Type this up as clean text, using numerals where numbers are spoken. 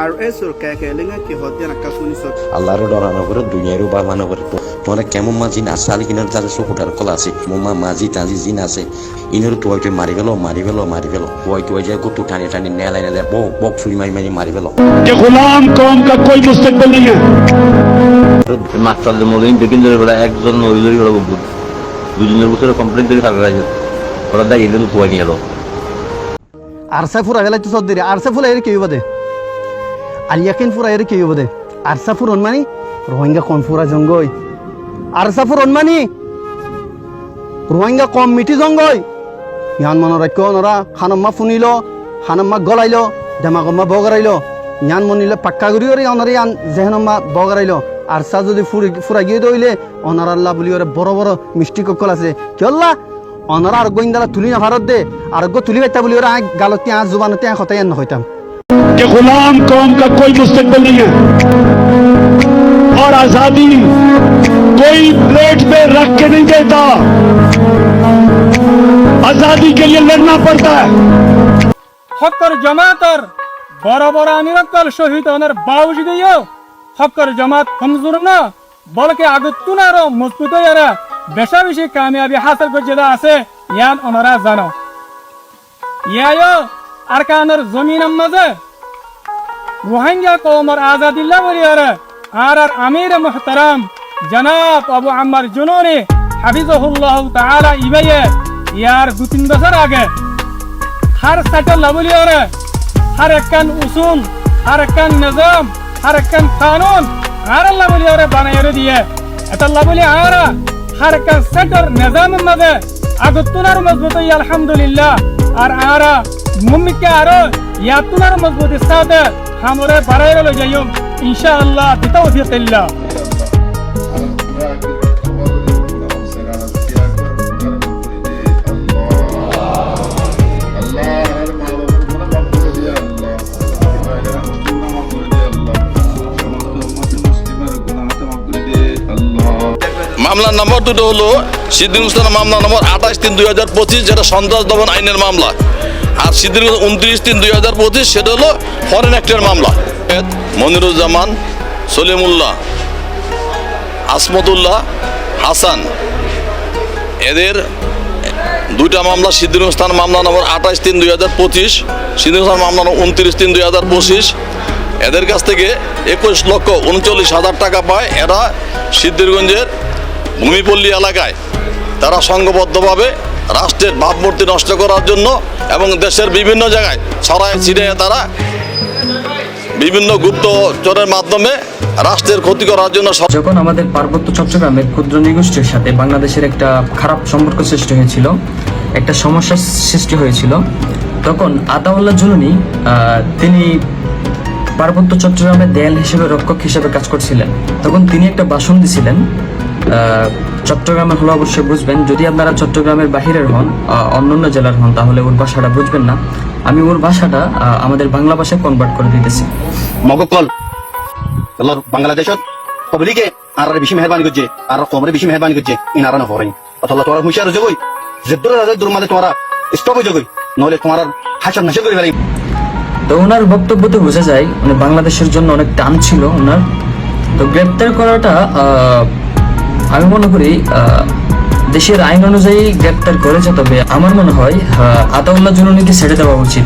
আর এসর কাকেলেঙ্গা কি হদিয়া কাকুনি সর আল্লাহর ডরানো করে দুনিয়ারও বা মানো করে মানে কেমন মাঝি না সালি কিনার যাদের সুপুটার কলা আছে মোমা মাঝি টাজি জিন আছে ইনের টুয়াইটে মারি গেল টুয়াই যায় গুটু টানি টানি নেলাই নেলে বক ছুরি মারি মারি গেল कि गुलाम कौम का कोई मुस्तकबिल नहीं है। মাস্টারদের মধ্যে দেখেন যে ওরা একজন ওইজনই ওরা দুজনের বছরে কমপ্লেন করে থাকা গেছে ওরা দেয় এদের টুয়াই নিয়ে এলো আরসা ফুরা গেলে তো সদ্দিরে আরসা ফুলা এর কি হইবদে আলিয়াকিন ফুরা এর কি হইবদে আরসা ফুর অনমানি রোহিঙ্গা কোন ফুরা জঙ্গই আরসা ফুর অনমানি রোহিঙ্গা কম মিটি জঙ্গই ইয়ান মন রাখো নরা খানম্মা ফুনিলো খানম্মা গলাইলো দেমাগম্মা বগরাইলো ইয়ান মনিলে পাক্কা গুরি ওরে অনরে ইয়ান জেহনম্মা বগরাইলো আরসা যদি ফুরা গিয়ে দইলে অনার আল্লাহ বলি ওরে বড় বড় মিষ্টি কক্কল আছে কি আল্লাহ অনারা আর গোইন্দারা তুলি না ভারত দে আর গো তুলি বাইতা বলি ওরা গালতি আ জুবানতে আ খতাই না হইতাম कि गुलाम कौम का कोई मुस्तकबिल नहीं है और आजादी कोई प्लेट पे रख के नहीं देता, आजादी के लिए लड़ना पड़ता है। হক্কর জামাতর বড় বড় আমিরকল শহীদ ওনার বাউজি দিও হক্কর জামাত কমজোর না বলকে আগুতুন আরো মজবুত হইরা বেশা বেশি কামিয়াবি হাসিল করতে আছে ইয়ান ওনারা জানো ইয়ায়ো আরকানের জমিনের মাঝে রোহিঙ্গা কওমের আজাদিল্লাহ বলিয়ারে আর আমির মুহতারাম জনাব আবু আম্মার জুনুনি হাফিজাহুল্লাহ তাআলা ইবায়ে ইয়ার 2-3 বছর আগে हर सेटल लबली और हर एकन उसूल हर एकन निजाम हर एकन कानून हर लबली और बनाए दिए ऐसा लबली आरा हर एकन सेटर निजाम मजे अगतुनार मजबूती अल्हम्दुलिल्लाह और आरा मुम्मिके आरो यातुनार मजबूती सादे हमरे बनाए लो जायूं इंशाअल्लाह बितौफीक़िल्लाह মামলার নম্বর দুটো হলো সিদ্দিক হোসেনের মামলা নম্বর 28/3/2025 যেটা সন্ত্রাস দমন আইনের মামলা আর সিদ্দিক 29/3/2025 সেটা হলো ফরেন অ্যাক্টের মামলা মনিরুজ্জামান সলিমুল্লাহ আসমতুল্লাহ হাসান এদের দুইটা মামলা সিদ্দিক হোসেন মামলা নম্বর 28/3/2025 সিদ্দিক হোসেন মামলা নম্বর 29/3/2025 এদের কাছ থেকে 21,39,000 টাকা পায় এরা সিদ্ধিরগঞ্জের ভূমিপল্লী এলাকায় তারা সংঘবদ্ধভাবে রাষ্ট্রের ভাবমূর্তি নষ্ট করার জন্য এবং দেশের বিভিন্ন জায়গায় ছড়ায় ছিটিয়ে তারা বিভিন্ন গুপ্তচরের মাধ্যমে রাষ্ট্রের ক্ষতি করার জন্য যখন আমাদের পার্বত্য চট্টগ্রামের ক্ষুদ্র নৃগোষ্ঠীর সাথে বাংলাদেশের একটা খারাপ সম্পর্ক সৃষ্টি হয়েছিল একটা সমস্যার সৃষ্টি হয়েছিল তখন আতাউল্লাহ জুলুনি তিনি পার্বত্য চট্টগ্রামের দেয়াল হিসেবে রক্ষক হিসেবে কাজ করছিলেন তখন তিনি একটা ভাষণ দিছিলেন চট্টগ্রামের হলো অবশ্যই বুঝবেন যদি আপনারা চট্টগ্রামের বাহিরের হন অন্যান্য জেলার হন তাহলে ওর ভাষাটা বুঝবেন না আমি ওর ভাষাটা আমাদের বাংলা ভাষায় কনভার্ট করে দিতেছি মগকল বাংলাদেশত পাবলিকে আর বেশি মেহরবানি করছে আর কমরে বেশি মেহরবানি করছে ইনারা না হরেন অথবা তোরা হুঁশিয়ার জগই যেদুর রাজের মাঝে তোরা স্টপ হয়ে জগই নহলে তোমার হাসান নাশে করে ফেলাই তো ওনার বক্তব্যতে বোঝা যায় মানে বাংলাদেশের জন্য অনেক টান ছিল ওনার তো গ্রেপ্তার করাটা আমি মনে করি দেশের আইন অনুযায়ী গ্রেপ্তার করেছে তবে আমার মনে হয় আতাউল্লাহ জুলুনিকে ছেড়ে দেওয়া উচিত